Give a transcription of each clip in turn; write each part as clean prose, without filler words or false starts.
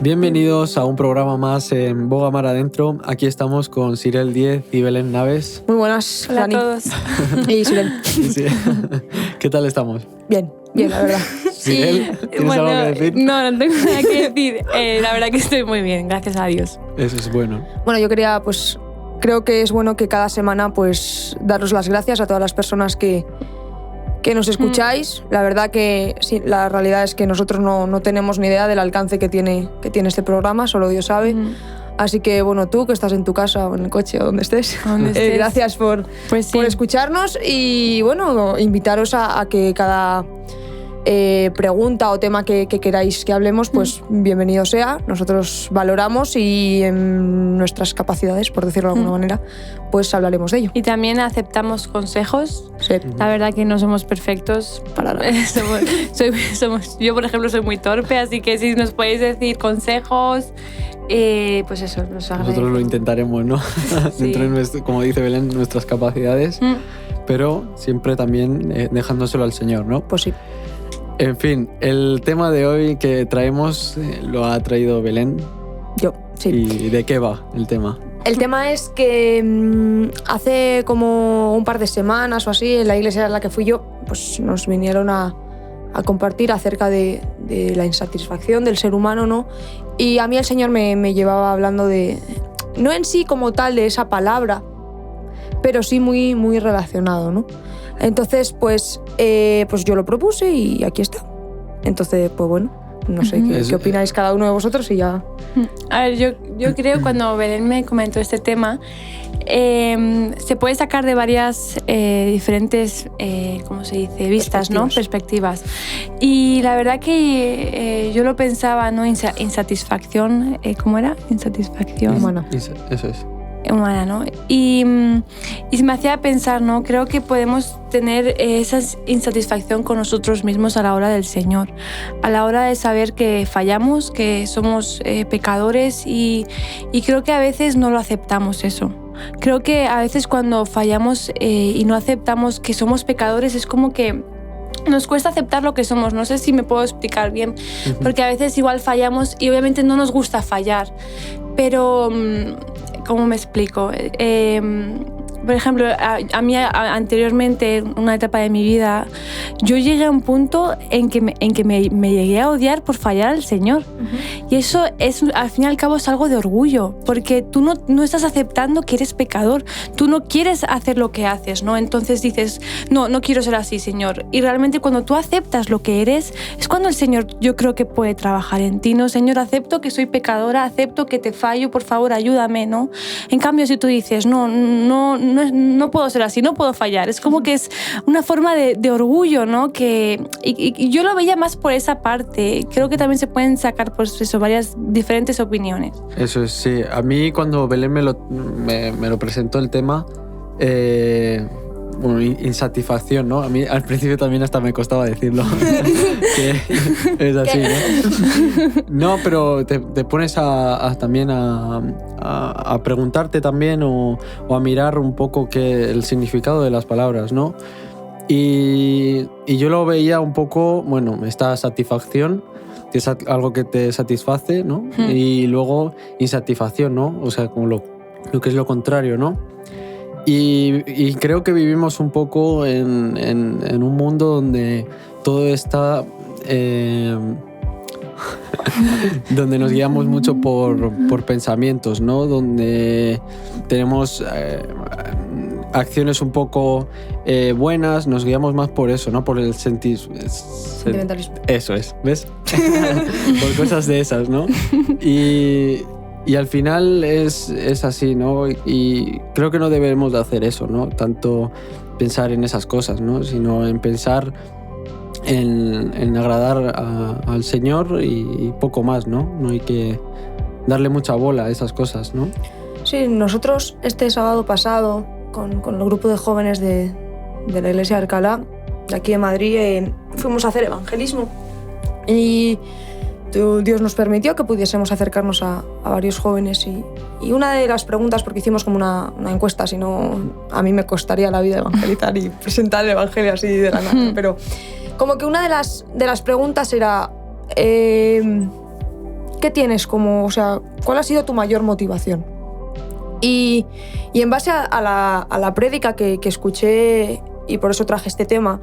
Bienvenidos a un programa más en Boga Mar Adentro. Aquí estamos con Sirel Diez y Belén Naves. Muy buenas, hola Dani. a todos. Y Sirel. Sí. ¿Qué tal estamos? Bien, la verdad. Sirel, ¿tienes algo que decir? No tengo nada que decir. La verdad que estoy muy bien, gracias a Dios. Eso es bueno. Bueno, yo quería, creo que es bueno que cada semana, daros las gracias a todas las personas que nos escucháis. La verdad que sí, la realidad es que nosotros no tenemos ni idea del alcance que tiene este programa, solo Dios sabe. Así que, bueno, tú que estás en tu casa o en el coche o donde estés, gracias por escucharnos y, bueno, invitaros a que cada pregunta o tema que queráis que hablemos, pues bienvenido sea. Nosotros valoramos y en nuestras capacidades, por decirlo de alguna manera, pues hablaremos de ello. Y también aceptamos consejos. Sí. La verdad que no somos perfectos. Para nada. Yo, por ejemplo, soy muy torpe, así que si nos podéis decir consejos, pues eso, los agradezco. Nosotros lo intentaremos, ¿no? Sí. Dentro de, como dice Belén, nuestras capacidades, pero siempre también dejándoselo al Señor, ¿no? Pues sí. En fin, el tema de hoy que traemos lo ha traído Belén. Yo, sí. ¿Y de qué va el tema? El tema es que hace como un par de semanas o así, en la iglesia en la que fui yo, pues nos vinieron a compartir acerca de la insatisfacción del ser humano, ¿no? Y a mí el Señor me llevaba hablando de, no en sí como tal de esa palabra, pero sí muy, muy relacionado, ¿no? Entonces, pues yo lo propuse y aquí está. Entonces, pues bueno, no sé qué opináis cada uno de vosotros y ya... A ver, yo creo cuando Belén me comentó este tema, se puede sacar de varias diferentes, ¿cómo se dice? Vistas, ¿no? Perspectivas. Y la verdad que yo lo pensaba, ¿no? Insatisfacción, ¿cómo era? Insatisfacción humana. Eso es. Humana, ¿no? Y se me hacía pensar, ¿no? Creo que podemos tener esa insatisfacción con nosotros mismos a la hora del Señor, a la hora de saber que fallamos, que somos pecadores y creo que a veces no lo aceptamos eso. Creo que a veces cuando fallamos y no aceptamos que somos pecadores es como que nos cuesta aceptar lo que somos. No sé si me puedo explicar bien, porque a veces igual fallamos y obviamente no nos gusta fallar, pero... ¿Cómo me explico? Por ejemplo, a mí anteriormente, en una etapa de mi vida, yo llegué a un punto en que me llegué a odiar por fallar al Señor. Y eso es, al fin y al cabo, es algo de orgullo, porque tú no estás aceptando que eres pecador, tú no quieres hacer lo que haces, ¿no? Entonces dices, no quiero ser así, Señor. Y realmente cuando tú aceptas lo que eres, es cuando el Señor, yo creo que puede trabajar en ti, ¿no? Señor, acepto que soy pecadora, acepto que te fallo, por favor, ayúdame, ¿no? En cambio, si tú dices, no puedo ser así, no puedo fallar. Es como que es una forma de orgullo, ¿no? Y yo lo veía más por esa parte. Creo que también se pueden sacar, pues eso, varias diferentes opiniones. Eso es, sí. A mí cuando Belén me lo presentó el tema, bueno, insatisfacción, ¿no? A mí al principio también hasta me costaba decirlo. Que es así, ¿no? No, pero te pones también a preguntarte también o a mirar un poco el significado de las palabras, ¿no? Y yo lo veía un poco, bueno, esta satisfacción, que es algo que te satisface, ¿no? Y luego insatisfacción, ¿no? O sea, como lo que es lo contrario, ¿no? Y creo que vivimos un poco en un mundo donde todo está... donde nos guiamos mucho por pensamientos, ¿no? Donde tenemos acciones un poco buenas, nos guiamos más por eso, ¿no? Por el sentimentalismo. Eso es, ¿ves? Por cosas de esas, ¿no? Y al final es así, ¿no? Y creo que no debemos de hacer eso, ¿no? Tanto pensar en esas cosas, ¿no? Sino en pensar en agradar al Señor y poco más, ¿no? No hay que darle mucha bola a esas cosas, ¿no? Sí, nosotros este sábado pasado, con el grupo de jóvenes de la iglesia de Alcalá, de aquí de Madrid, fuimos a hacer evangelismo. Y Dios nos permitió que pudiésemos acercarnos a varios jóvenes y una de las preguntas, porque hicimos como una encuesta, si no a mí me costaría la vida evangelizar y presentar el evangelio así de la nada, pero como que una de las preguntas era ¿qué tienes como, o sea, cuál ha sido tu mayor motivación? Y en base a la prédica que escuché, y por eso traje este tema,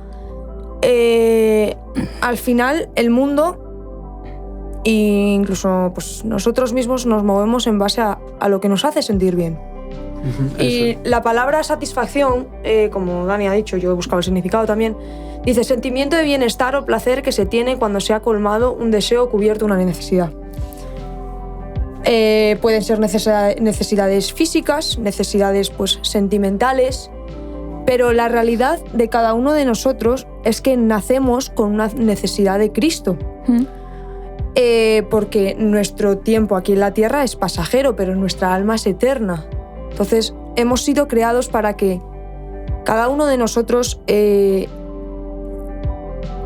al final el mundo, e incluso pues, nosotros mismos nos movemos en base a lo que nos hace sentir bien. Y la palabra satisfacción, como Dani ha dicho, yo he buscado el significado también, dice sentimiento de bienestar o placer que se tiene cuando se ha colmado un deseo o cubierto una necesidad. Pueden ser necesidades físicas, necesidades pues, sentimentales, pero la realidad de cada uno de nosotros es que nacemos con una necesidad de Cristo. Porque nuestro tiempo aquí en la tierra es pasajero, pero nuestra alma es eterna. Entonces, hemos sido creados para que cada uno de nosotros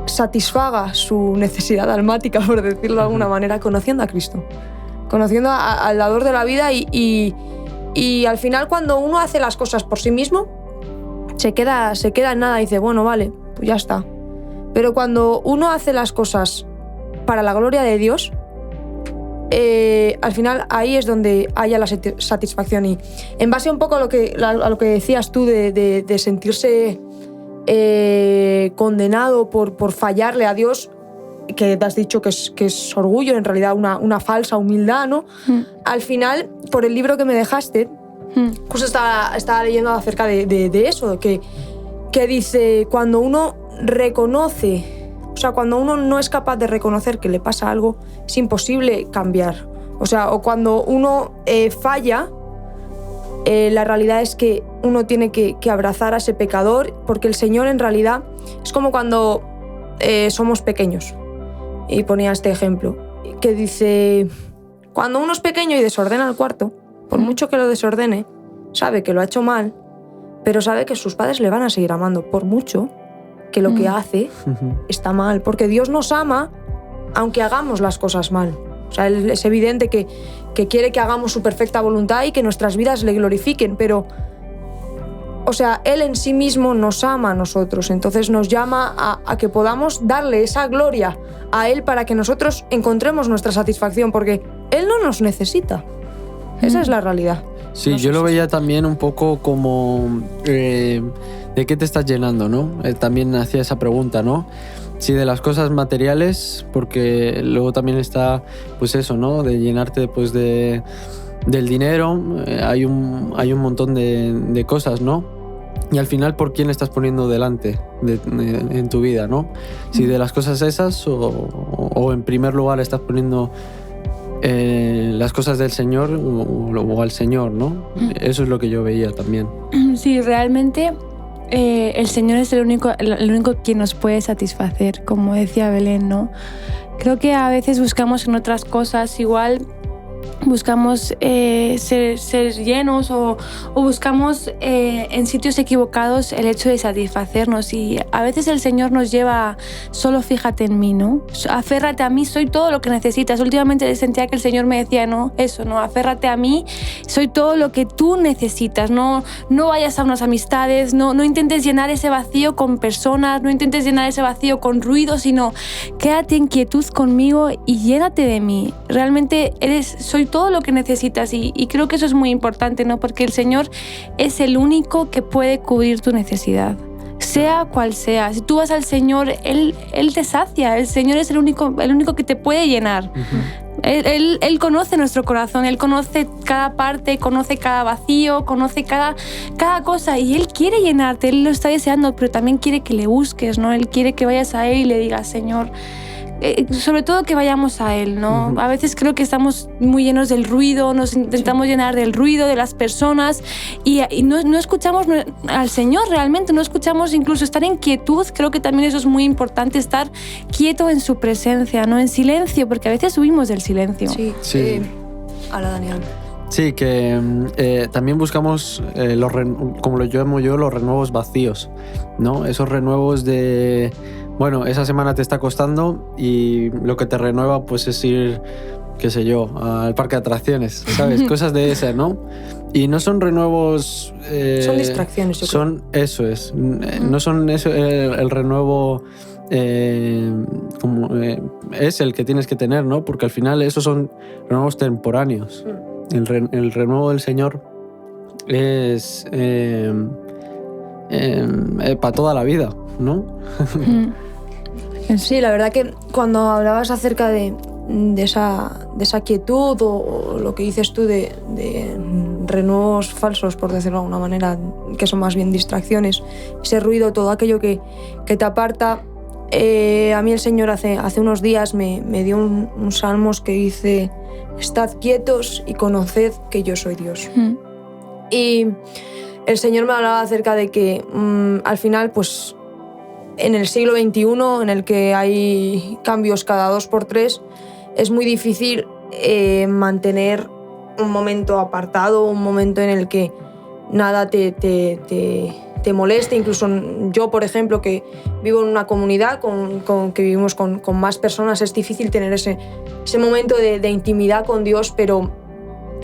satisfaga su necesidad almática, por decirlo de alguna manera, conociendo a Cristo, conociendo al dador de la vida y al final cuando uno hace las cosas por sí mismo, se queda en nada y dice, bueno, vale, pues ya está. Pero cuando uno hace las cosas para la gloria de Dios, al final ahí es donde haya la satisfacción. Y en base un poco a lo que decías tú de sentirse condenado por fallarle a Dios, que te has dicho que es orgullo, en realidad una falsa humildad, ¿no? Al final, por el libro que me dejaste, justo estaba leyendo acerca de eso, que dice, cuando uno reconoce, o sea, cuando uno no es capaz de reconocer que le pasa algo, es imposible cambiar. O sea, o cuando uno falla, la realidad es que uno tiene que abrazar a ese pecador, porque el Señor en realidad es como cuando somos pequeños. Y ponía este ejemplo, que dice, cuando uno es pequeño y desordena el cuarto, por mucho que lo desordene, sabe que lo ha hecho mal, pero sabe que sus padres le van a seguir amando, por mucho que lo que hace está mal, porque Dios nos ama aunque hagamos las cosas mal. O sea, es evidente que quiere que hagamos su perfecta voluntad y que nuestras vidas le glorifiquen, pero, o sea, Él en sí mismo nos ama a nosotros, entonces nos llama a que podamos darle esa gloria a Él para que nosotros encontremos nuestra satisfacción, porque Él no nos necesita. Esa es la realidad. Sí, yo lo veía también un poco como ¿de qué te estás llenando, no? También hacía esa pregunta, ¿no? Sí, de las cosas materiales, porque luego también está, pues eso, ¿no? De llenarte pues del dinero, hay un montón de cosas, ¿no? Y al final, ¿por quién estás poniendo delante en tu vida, ¿no? Si de las cosas esas o en primer lugar estás poniendo las cosas del Señor o al Señor, ¿no? Eso es lo que yo veía también. Sí, realmente el Señor es el único quien nos puede satisfacer, como decía Belén, ¿no? Creo que a veces buscamos en otras cosas, igual buscamos ser llenos o buscamos en sitios equivocados el hecho de satisfacernos, y a veces el Señor nos lleva a solo fíjate en mí, ¿no? Aférrate a mí, soy todo lo que necesitas. Últimamente sentía que el Señor me decía, no, eso, no, aférrate a mí, soy todo lo que tú necesitas, no vayas a unas amistades, no intentes llenar ese vacío con personas, no intentes llenar ese vacío con ruido, sino quédate en quietud conmigo y llénate de mí. Realmente soy todo lo que necesitas, y creo que eso es muy importante, ¿no? Porque el Señor es el único que puede cubrir tu necesidad, sea cual sea. Si tú vas al Señor, Él te sacia. El Señor es el único que te puede llenar. Él conoce nuestro corazón, Él conoce cada parte, conoce cada vacío, conoce cada cosa, y Él quiere llenarte, Él lo está deseando, pero también quiere que le busques, ¿no? Él quiere que vayas a Él y le digas, Señor, sobre todo que vayamos a Él, ¿no? A veces creo que estamos muy llenos del ruido, nos intentamos llenar del ruido, de las personas, y no escuchamos al Señor realmente, no escuchamos incluso estar en quietud. Creo que también eso es muy importante, estar quieto en su presencia, no en silencio, porque a veces huimos del silencio. Sí. Hola, Daniel. Sí, que también buscamos, como lo llamo yo, los renuevos vacíos, ¿no? Esos renuevos de... Bueno, esa semana te está costando y lo que te renueva pues es ir, qué sé yo, al parque de atracciones, ¿sabes? Cosas de esas, ¿no? Y no son renuevos... son distracciones, yo creo. Eso es. No son eso, el renuevo es el que tienes que tener, ¿no? Porque al final esos son renuevos temporáneos. El renuevo del Señor es para toda la vida, ¿no? Sí, la verdad que cuando hablabas acerca de esa quietud o lo que dices tú de renuevos falsos, por decirlo de alguna manera, que son más bien distracciones, ese ruido, todo aquello que te aparta. A mí el Señor hace unos días me dio un salmos que dice: estad quietos y conoced que yo soy Dios. Y el Señor me hablaba acerca de que al final, pues en el siglo XXI, en el que hay cambios cada 2x3, es muy difícil mantener un momento apartado, un momento en el que nada te moleste. Incluso yo, por ejemplo, que vivo en una comunidad que vivimos con más personas, es difícil tener ese momento de intimidad con Dios, pero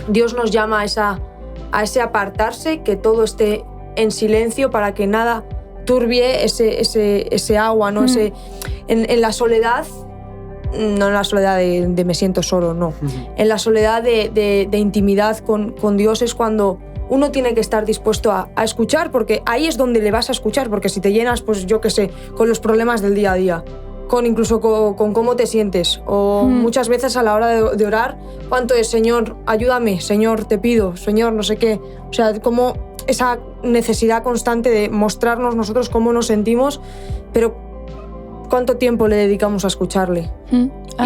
Dios nos llama a ese apartarse, que todo esté en silencio para que nada turbie ese agua, ¿no? En la soledad, no en la soledad de me siento solo, no. En la soledad de intimidad con Dios es cuando uno tiene que estar dispuesto a escuchar, porque ahí es donde le vas a escuchar, porque si te llenas, pues yo qué sé, con los problemas del día a día, incluso con cómo te sientes, o muchas veces a la hora de orar, ¿cuánto es? Señor, ayúdame, Señor, te pido, Señor, no sé qué. O sea, como esa necesidad constante de mostrarnos nosotros cómo nos sentimos, pero ¿cuánto tiempo le dedicamos a escucharle?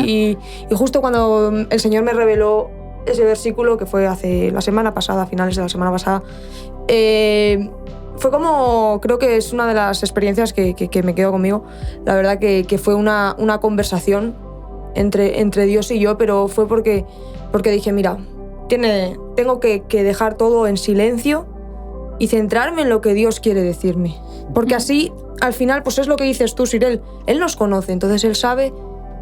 Y justo cuando el Señor me reveló ese versículo, que fue hace la semana pasada, a finales de la semana pasada, fue como, creo que es una de las experiencias que me quedó conmigo. La verdad que fue una conversación entre Dios y yo, pero fue porque dije, mira, tengo que dejar todo en silencio y centrarme en lo que Dios quiere decirme. Porque así, al final, pues es lo que dices tú, Sirel. Él nos conoce, entonces Él sabe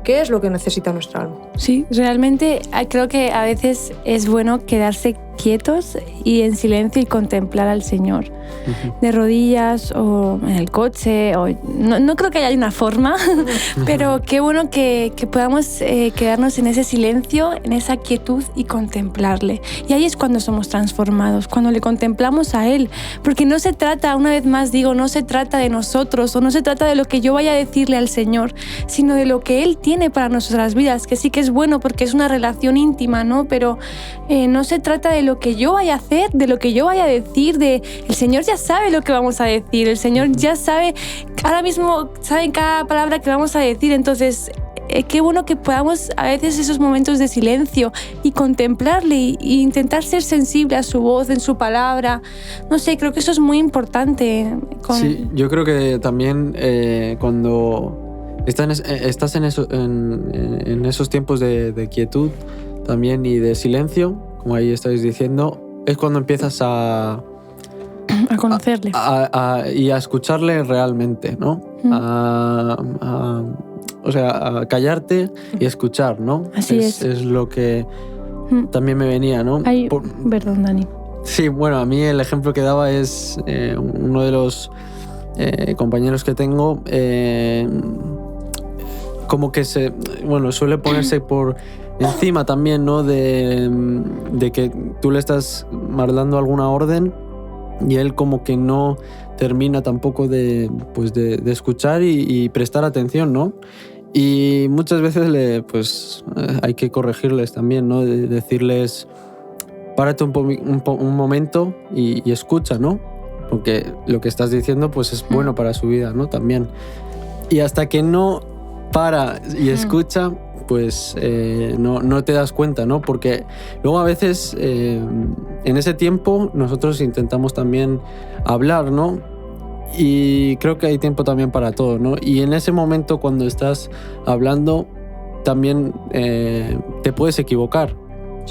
qué es lo que necesita nuestra alma. Sí, realmente creo que a veces es bueno quedarse quietos y en silencio y contemplar al Señor. De rodillas o en el coche. No creo que haya una forma, pero qué bueno que podamos quedarnos en ese silencio, en esa quietud y contemplarle. Y ahí es cuando somos transformados, cuando le contemplamos a Él. Porque no se trata, una vez más digo, no se trata de nosotros o no se trata de lo que yo vaya a decirle al Señor, sino de lo que Él tiene para nuestras vidas, que sí que es bueno porque es una relación íntima, ¿no? Pero no se trata de lo que yo vaya a hacer, de lo que yo vaya a decir, el Señor ya sabe lo que vamos a decir, el Señor ya sabe, ahora mismo sabe cada palabra que vamos a decir, entonces qué bueno que podamos a veces esos momentos de silencio y contemplarle e intentar ser sensible a su voz, en su palabra. No sé, creo que eso es muy importante. Sí, yo creo que también cuando estás en esos tiempos de quietud también y de silencio, como ahí estáis diciendo, es cuando empiezas a conocerle y a escucharle realmente, ¿no? O sea, a callarte y escuchar, ¿no? Así es. Es lo que también me venía, ¿no? Perdón, Dani. Sí, bueno, a mí el ejemplo que daba es uno de los compañeros que tengo, como que suele ponerse por encima también, ¿no? De que tú le estás dando alguna orden y él como que no termina tampoco de escuchar y prestar atención, ¿no? Y muchas veces hay que corregirles también, ¿no? De decirles, párate un momento y escucha, ¿no? Porque lo que estás diciendo pues es bueno para su vida, ¿no? También. Y hasta que no para y escucha, pues no te das cuenta, ¿no? Porque luego a veces en ese tiempo nosotros intentamos también hablar, ¿no? Y creo que hay tiempo también para todo, ¿no? Y en ese momento cuando estás hablando también te puedes equivocar,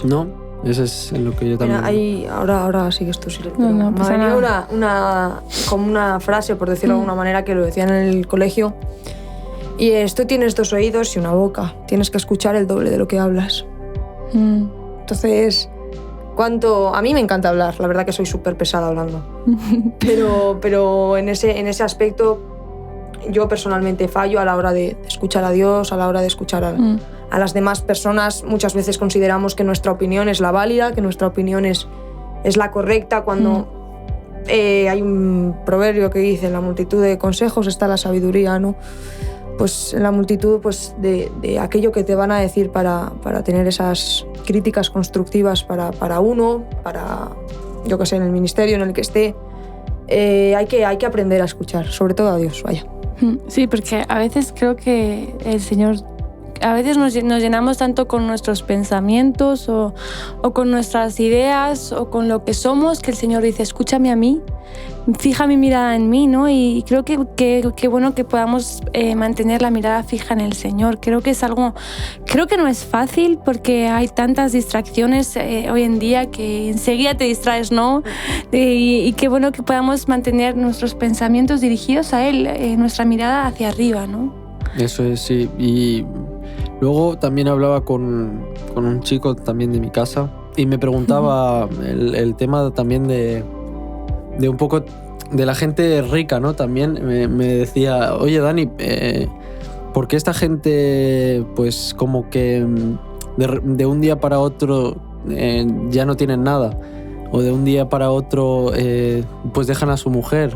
¿no? Eso es en lo que yo también... Ahora sigues tú, Sirel. No pasa nada. Como una frase, por decirlo de alguna manera, que lo decían en el colegio. Y tú tienes 2 oídos y una boca. Tienes que escuchar el doble de lo que hablas. Entonces, a mí me encanta hablar. La verdad que soy súper pesada hablando. Pero en ese aspecto, yo personalmente fallo a la hora de escuchar a Dios, a la hora de escuchar a las demás personas. Muchas veces consideramos que nuestra opinión es la válida, que nuestra opinión es la correcta, cuando hay un proverbio que dice: en la multitud de consejos está la sabiduría, ¿no? Pues en la multitud pues, de aquello que te van a decir para tener esas críticas constructivas para uno, para, yo que sé, en el ministerio en el que esté. Hay que aprender a escuchar, sobre todo a Dios, vaya. Sí, porque a veces creo que el Señor... A veces nos llenamos tanto con nuestros pensamientos o con nuestras ideas o con lo que somos, que el Señor dice: escúchame a mí, fija mi mirada en mí, ¿no? Y creo que bueno que podamos mantener la mirada fija en el Señor. Creo que no es fácil, porque hay tantas distracciones hoy en día que enseguida te distraes, ¿no? Y qué bueno que podamos mantener nuestros pensamientos dirigidos a Él, nuestra mirada hacia arriba, ¿no? Eso es, sí. Y luego también hablaba con un chico también de mi casa y me preguntaba el tema también de un poco de la gente rica, ¿no? También me decía: oye, Dani, ¿por qué esta gente pues como que de un día para otro ya no tienen nada? O de un día para otro pues dejan a su mujer.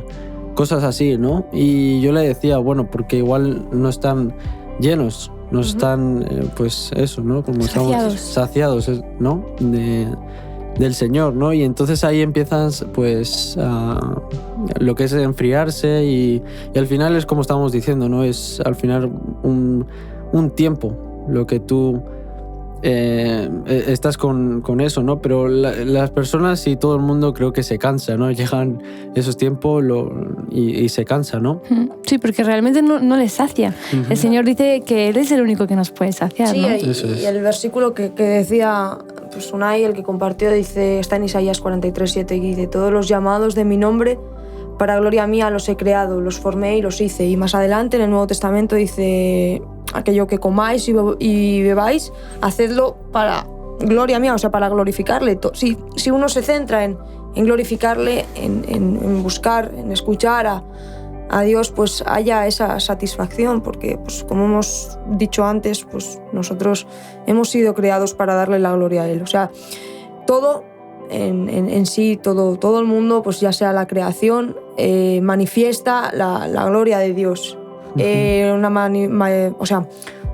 Cosas así, ¿no? Y yo le decía: bueno, porque igual no están llenos, no están, pues eso, ¿no? Como saciados, ¿no? Del Señor, ¿no? Y entonces ahí empiezas, pues, lo que es enfriarse y al final es como estábamos diciendo, ¿no? Es al final un tiempo lo que tú estás con eso, ¿no? Pero las personas y todo el mundo creo que se cansa, ¿no? Llegan esos tiempos y se cansa, ¿no? Sí, porque realmente no les sacia. El Señor dice que Él es el único que nos puede saciar, ¿no? Sí, y el versículo que decía pues Unai, el que compartió, dice, está en Isaías 43:7, y dice: todos los llamados de mi nombre, para gloria mía los he creado, los formé y los hice. Y más adelante en el Nuevo Testamento dice: aquello que comáis y bebáis, hacedlo para gloria mía, o sea, para glorificarle. Si uno se centra en glorificarle, en buscar, en escuchar a Dios, pues haya esa satisfacción, porque pues como hemos dicho antes, pues nosotros hemos sido creados para darle la gloria a Él. O sea, todo en sí, todo el mundo, pues ya sea la creación, manifiesta la gloria de Dios.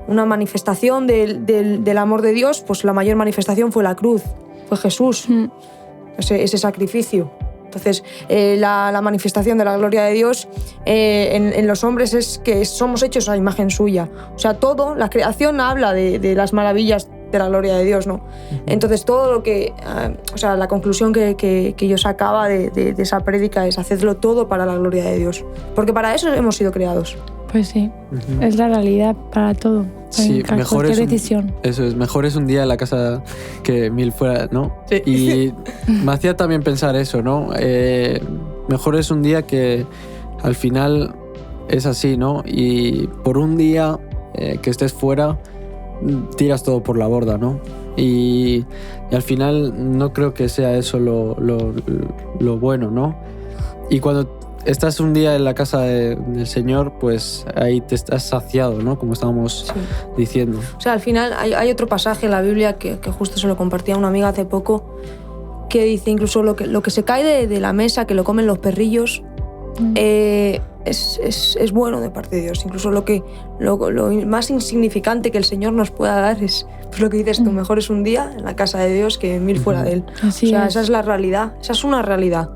Una manifestación del amor de Dios, pues la mayor manifestación fue la cruz, fue Jesús, ese sacrificio. Entonces, la manifestación de la gloria de Dios en los hombres es que somos hechos a imagen suya. O sea, todo, la creación habla de las maravillas de la gloria de Dios, ¿no? Entonces, todo lo que... la conclusión que yo sacaba de esa prédica es: hacedlo todo para la gloria de Dios. Porque para eso hemos sido creados. Pues sí, es la realidad para todo. Sí, mejor cualquier decisión. Eso es, mejor es un día en la casa que 1000 fuera, ¿no? Sí. Y me hacía también pensar eso, ¿no? Mejor es un día que al final es así, ¿no? Y por un día que estés fuera, tiras todo por la borda, ¿no? Y al final no creo que sea eso lo bueno, ¿no? Y cuando estás un día en la casa del Señor, pues ahí te estás saciado, ¿no? Como estábamos diciendo. O sea, al final hay otro pasaje en la Biblia que justo se lo compartía a una amiga hace poco, que dice: incluso lo que se cae de la mesa, que lo comen los perrillos, es bueno de parte de Dios. Incluso lo más insignificante que el Señor nos pueda dar es pues lo que dices tú: mejor es un día en la casa de Dios que 1000 fuera de Él. Así es. Esa es la realidad, esa es una realidad.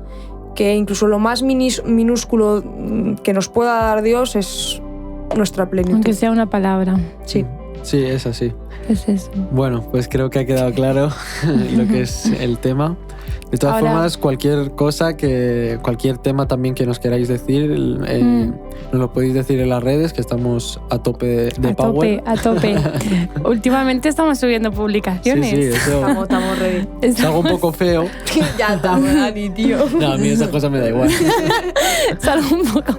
Que incluso lo más minúsculo que nos pueda dar Dios es nuestra plenitud. Aunque sea una palabra. Sí. Sí, es así. Es eso. Bueno, pues creo que ha quedado claro lo que es el tema. De todas formas, cualquier tema también que nos queráis decir, nos lo podéis decir en las redes, que estamos a tope de power. A tope. Últimamente estamos subiendo publicaciones. Sí, eso. Estamos ready. Es algo un poco feo. Ya estamos, Dani, tío. No, a mí esa cosa me da igual. Es algo un poco...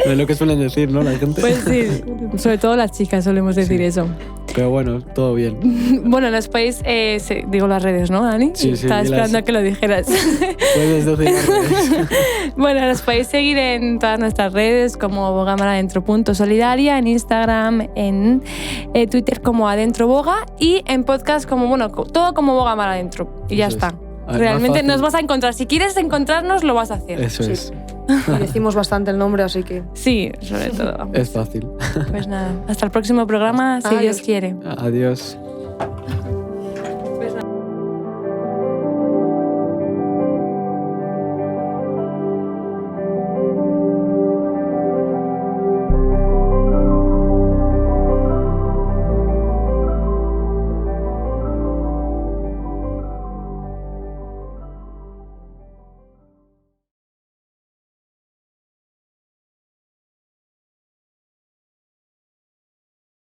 Es lo que suelen decir, ¿no? La gente. Pues sí, sobre todo las chicas solemos decir eso. Pero bueno, todo bien. Bueno, nos podéis, digo las redes, ¿no, Dani? Sí, Estaba esperando a que lo dijeras. Puedes decir las redes. Bueno, nos podéis seguir en todas nuestras redes como bogamaradentro.solidaria, en Instagram, en Twitter como Adentro Boga y en podcast como, bueno, todo como Boga Mar Adentro. Y ya Eso está. es. A ver, Realmente más fácil. nos vas a encontrar. Si quieres encontrarnos, lo vas a hacer. Eso Sí. es. Y decimos bastante el nombre, así que... Sí, sobre todo. Es fácil. Pues nada, hasta el próximo programa, si Adiós. Dios quiere. Adiós.